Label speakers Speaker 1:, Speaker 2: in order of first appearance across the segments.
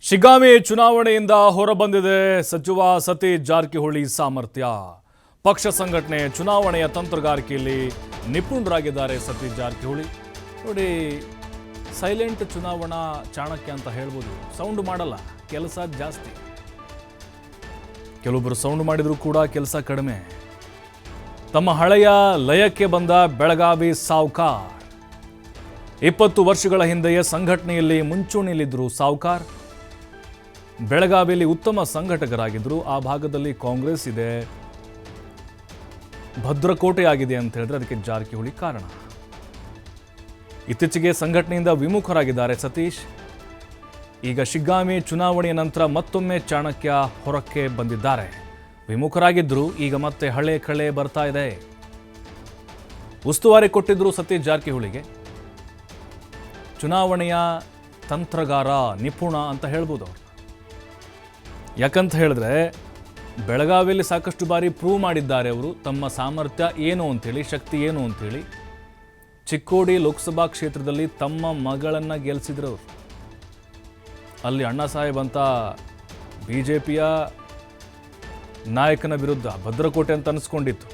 Speaker 1: ಶಿಗ್ಗಾಂವಿ ಚುನಾವಣೆಯಿಂದ ಹೊರಬಂದಿದೆ ಸಚಿವ ಸತೀಶ್ ಜಾರಕಿಹೊಳಿ ಸಾಮರ್ಥ್ಯ. ಪಕ್ಷ ಸಂಘಟನೆ ಚುನಾವಣೆಯ ತಂತ್ರಗಾರಿಕೆಯಲ್ಲಿ ನಿಪುಣರಾಗಿದ್ದಾರೆ ಸತೀಶ್ ಜಾರಕಿಹೊಳಿ. ನೋಡಿ, ಸೈಲೆಂಟ್ ಚುನಾವಣಾ ಚಾಣಕ್ಯ ಅಂತ ಹೇಳ್ಬೋದು. ಸೌಂಡ್ ಮಾಡಲ್ಲ, ಕೆಲಸ ಜಾಸ್ತಿ. ಕೆಲವೊಬ್ಬರು ಸೌಂಡ್ ಮಾಡಿದರೂ ಕೂಡ ಕೆಲಸ ಕಡಿಮೆ. ತಮ್ಮ ಹಳೆಯ ಲಯಕ್ಕೆ ಬಂದ ಬೆಳಗಾವಿ ಸಾವ್ಕಾರ್. 20 ವರ್ಷಗಳ ಹಿಂದೆಯೇ ಸಂಘಟನೆಯಲ್ಲಿ ಮುಂಚೂಣಿಯಲ್ಲಿದ್ದರು ಸಾವ್ಕಾರ್. ಬೆಳಗಾವಿಯಲ್ಲಿ ಉತ್ತಮ ಸಂಘಟಕರಾಗಿದ್ದರು. ಆ ಭಾಗದಲ್ಲಿ ಕಾಂಗ್ರೆಸ್ ಇದೆ, ಭದ್ರಕೋಟೆ ಆಗಿದೆ ಅಂತ ಹೇಳಿದ್ರೆ ಅದಕ್ಕೆ ಜಾರಕಿಹೊಳಿ ಕಾರಣ. ಇತ್ತೀಚೆಗೆ ಸಂಘಟನೆಯಿಂದ ವಿಮುಖರಾಗಿದ್ದಾರೆ ಸತೀಶ್. ಈಗ ಶಿಗ್ಗಾಂವಿ ಚುನಾವಣೆಯ ನಂತರ ಮತ್ತೊಮ್ಮೆ ಚಾಣಕ್ಯ ಹೊರಕ್ಕೆ ಬಂದಿದ್ದಾರೆ. ವಿಮುಖರಾಗಿದ್ದರು, ಈಗ ಮತ್ತೆ ಹಳೆ ಕಳೆ ಬರ್ತಾ ಇದೆ. ಉಸ್ತುವಾರಿ ಕೊಟ್ಟಿದ್ರು ಸತೀಶ್ ಜಾರಕಿಹೊಳಿಗೆ. ಚುನಾವಣೆಯ ತಂತ್ರಗಾರ, ನಿಪುಣ ಅಂತ ಹೇಳ್ಬೋದು ಅವರು. ಯಾಕಂತ ಹೇಳಿದ್ರೆ ಬೆಳಗಾವಿಯಲ್ಲಿ ಸಾಕಷ್ಟು ಬಾರಿ ಪ್ರೂವ್ ಮಾಡಿದ್ದಾರೆ ಅವರು ತಮ್ಮ ಸಾಮರ್ಥ್ಯ ಏನು ಅಂಥೇಳಿ, ಶಕ್ತಿ ಏನು ಅಂಥೇಳಿ. ಚಿಕ್ಕೋಡಿ ಲೋಕಸಭಾ ಕ್ಷೇತ್ರದಲ್ಲಿ ತಮ್ಮ ಮಗಳನ್ನು ಗೆಲ್ಲಿಸಿದ್ರು ಅವರು. ಅಲ್ಲಿ ಅಣ್ಣಾ ಸಾಹೇಬ್ ಅಂತ BJPಯ ನಾಯಕನ ವಿರುದ್ಧ ಭದ್ರಕೋಟೆ ಅಂತ ಅನಿಸ್ಕೊಂಡಿತ್ತು.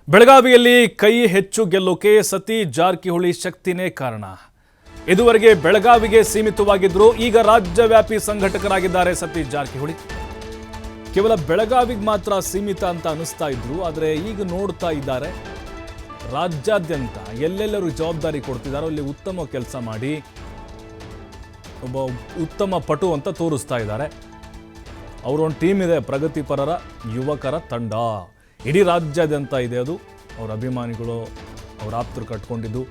Speaker 1: ಬೆಳಗಾವಿಯಲ್ಲಿ ಕೈ ಹೆಚ್ಚು ಗೆಲ್ಲೋಕೆ ಸತೀಶ್ ಜಾರಕಿಹೊಳಿ ಶಕ್ತಿನೇ ಕಾರಣ. ಇದುವರೆಗೆ ಬೆಳಗಾವಿಗೆ ಸೀಮಿತವಾಗಿದ್ರು, ಈಗ ರಾಜ್ಯವ್ಯಾಪಿ ಸಂಘಟಕರಾಗಿದ್ದಾರೆ ಸತೀಶ್ ಜಾರಕಿಹೊಳಿ. ಕೇವಲ ಬೆಳಗಾವಿಗೆ ಮಾತ್ರ ಸೀಮಿತ ಅಂತ ಅನಿಸ್ತಾ ಇದ್ರು, ಆದರೆ ಈಗ ನೋಡ್ತಾ ಇದ್ದಾರೆ ರಾಜ್ಯಾದ್ಯಂತ ಎಲ್ಲೆಲ್ಲರೂ ಜವಾಬ್ದಾರಿ ಕೊಡ್ತಿದ್ದಾರೋ ಅಲ್ಲಿ ಉತ್ತಮ ಕೆಲಸ ಮಾಡಿ ಒಬ್ಬ ಉತ್ತಮ ಪಟು ಅಂತ ತೋರಿಸ್ತಾ ಇದ್ದಾರೆ. ಅವರೊಂದು ಟೀಮ್ ಇದೆ, ಪ್ರಗತಿಪರರ ಯುವಕರ ತಂಡ. ಇಡೀ ರಾಜ್ಯಾದ್ಯಂತ ಇದೆ ಅದು. ಅವರ ಅಭಿಮಾನಿಗಳು, ಅವರ ಆಪ್ತರು ಕಟ್ಕೊಂಡಿದ್ದು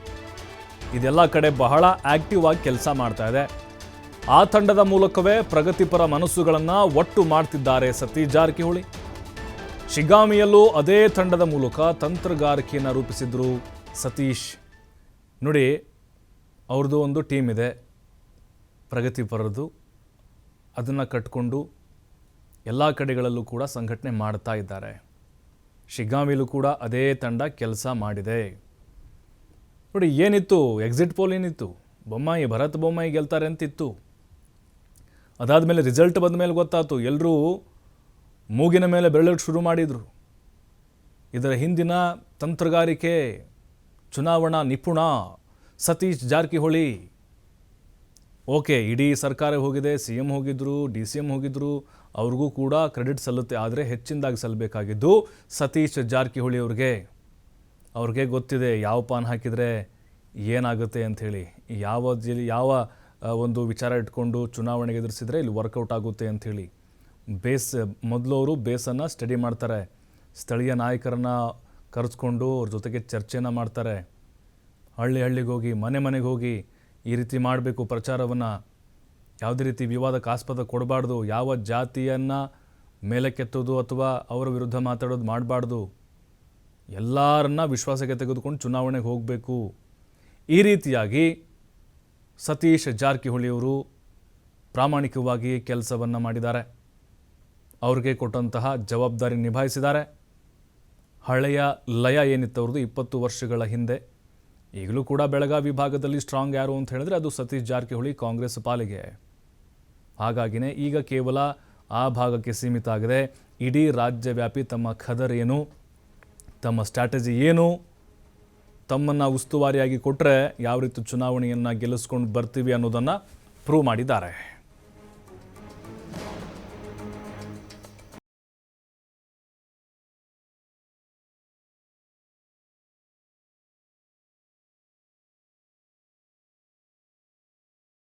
Speaker 1: ಇದೆಲ್ಲ ಕಡೆ ಬಹಳ ಆಕ್ಟಿವ್ ಆಗಿ ಕೆಲಸ ಮಾಡ್ತಾ ಇದೆ. ಆ ತಂಡದ ಮೂಲಕವೇ ಪ್ರಗತಿಪರ ಮನಸ್ಸುಗಳನ್ನು ಒಟ್ಟು ಮಾಡ್ತಿದ್ದಾರೆ ಸತೀಶ್ ಜಾರಕಿಹೊಳಿ. ಶಿಗ್ಗಾಂವಿಯಲ್ಲೂ ಅದೇ ತಂಡದ ಮೂಲಕ ತಂತ್ರಗಾರಿಕೆಯನ್ನು ರೂಪಿಸಿದ್ರು ಸತೀಶ್. ನೋಡಿ, ಅವ್ರದ್ದು ಒಂದು ಟೀಮ್ ಇದೆ ಪ್ರಗತಿಪರದ್ದು. ಅದನ್ನು ಕಟ್ಕೊಂಡು ಎಲ್ಲ ಕಡೆಗಳಲ್ಲೂ ಕೂಡ ಸಂಘಟನೆ ಮಾಡ್ತಾ ಇದ್ದಾರೆ. ಶಿಗ್ಗಾಂವಿಯಲ್ಲೂ ಕೂಡ ಅದೇ ತಂಡ ಕೆಲಸ ಮಾಡಿದೆ. ನೋಡಿ, ಏನಿತ್ತು ಎಕ್ಸಿಟ್ ಪೋಲ್ ಏನಿತ್ತು, ಭರತ್ ಬೊಮ್ಮಾಯಿ ಗೆಲ್ತಾರೆ ಅಂತಿತ್ತು. ಅದಾದಮೇಲೆ ರಿಸಲ್ಟ್ ಬಂದ ಮೇಲೆ ಗೊತ್ತಾಯ್ತು, ಎಲ್ಲರೂ ಮೂಗಿನ ಮೇಲೆ ಬೆರಳಕ್ಕೆ ಶುರು ಮಾಡಿದರು. ಇದರ ಹಿಂದಿನ ತಂತ್ರಗಾರಿಕೆ, ಚುನಾವಣಾ ನಿಪುಣ ಸತೀಶ್ ಜಾರಕಿಹೊಳಿ. ಓಕೆ, ಇಡೀ ಸರ್ಕಾರ ಹೋಗಿದೆ, CM ಹೋಗಿದ್ರು, DCM ಹೋಗಿದ್ರು, ಅವ್ರಿಗೂ ಕೂಡ ಕ್ರೆಡಿಟ್ ಸಲ್ಲುತ್ತೆ. ಆದರೆ ಹೆಚ್ಚಿನದಾಗಿ ಸಲ್ಲಬೇಕಾಗಿದ್ದು ಸತೀಶ್ ಜಾರಕಿಹೊಳಿ ಅವ್ರಿಗೆ ಗೊತ್ತಿದೆ ಯಾವ ಪಾನ್ ಹಾಕಿದರೆ ಏನಾಗುತ್ತೆ ಅಂಥೇಳಿ, ಯಾವ ಒಂದು ವಿಚಾರ ಇಟ್ಕೊಂಡು ಚುನಾವಣೆಗೆ ಎದುರಿಸಿದರೆ ಇಲ್ಲಿ ವರ್ಕೌಟ್ ಆಗುತ್ತೆ ಅಂಥೇಳಿ. ಮೊದಲು ಅವರು ಬೇಸನ್ನು ಸ್ಟಡಿ ಮಾಡ್ತಾರೆ. ಸ್ಥಳೀಯ ನಾಯಕರನ್ನು ಕರೆಸ್ಕೊಂಡು ಅವ್ರ ಜೊತೆಗೆ ಚರ್ಚೆನ ಮಾಡ್ತಾರೆ. ಹಳ್ಳಿಗೆ ಹೋಗಿ, ಮನೆಗೆ ಹೋಗಿ ಈ ರೀತಿ ಮಾಡಬೇಕು ಪ್ರಚಾರವನ್ನು, ಯಾವುದೇ ರೀತಿ ವಿವಾದಕ್ಕೆ ಆಸ್ಪದ ಕೊಡಬಾರ್ದು, ಯಾವ ಜಾತಿಯನ್ನು ಮೇಲಕ್ಕೆತ್ತೋದು ಅಥವಾ ಅವರ ವಿರುದ್ಧ ಮಾತಾಡೋದು ಮಾಡಬಾರ್ದು, ಎಲ್ಲರನ್ನ ವಿಶ್ವಾಸಕ್ಕೆ ತೆಗೆದುಕೊಂಡು ಚುನಾವಣೆಗೆ ಹೋಗಬೇಕು. ಈ ರೀತಿಯಾಗಿ ಸತೀಶ್ ಜಾರಕಿಹೊಳಿಯವರು ಪ್ರಾಮಾಣಿಕವಾಗಿ ಕೆಲಸವನ್ನು ಮಾಡಿದ್ದಾರೆ. ಅವ್ರಿಗೆ ಕೊಟ್ಟಂತಹ ಜವಾಬ್ದಾರಿ ನಿಭಾಯಿಸಿದ್ದಾರೆ. ಹಳೆಯ ಲಯ ಏನಿತ್ತು ಅವ್ರದ್ದು 20 ವರ್ಷಗಳ ಹಿಂದೆ, ಈಗಲೂ ಕೂಡ ಬೆಳಗಾವಿ ಭಾಗದಲ್ಲಿ ಸ್ಟ್ರಾಂಗ್ ಯಾರು ಅಂತ ಹೇಳಿದ್ರೆ ಅದು ಸತೀಶ್ ಜಾರಕಿಹೊಳಿ, ಕಾಂಗ್ರೆಸ್ ಪಾಲಿಗೆ. ಹಾಗಾಗಿನೇ ಈಗ ಕೇವಲ ಆ ಭಾಗಕ್ಕೆ ಸೀಮಿತ ಆಗಿದೆ. ಇಡೀ ರಾಜ್ಯವ್ಯಾಪಿ ತಮ್ಮ ಖದರ್ ಏನು, ತಮ್ಮ ಸ್ಟ್ರಾಟಜಿ ಏನು, ತಮ್ಮನ್ನು ಉಸ್ತುವಾರಿಯಾಗಿ ಕೊಟ್ಟರೆ ಯಾವ ರೀತಿ ಚುನಾವಣೆಯನ್ನು ಗೆಲ್ಲಿಸ್ಕೊಂಡು ಬರ್ತೀವಿ ಅನ್ನೋದನ್ನು ಪ್ರೂವ್ ಮಾಡಿದ್ದಾರೆ.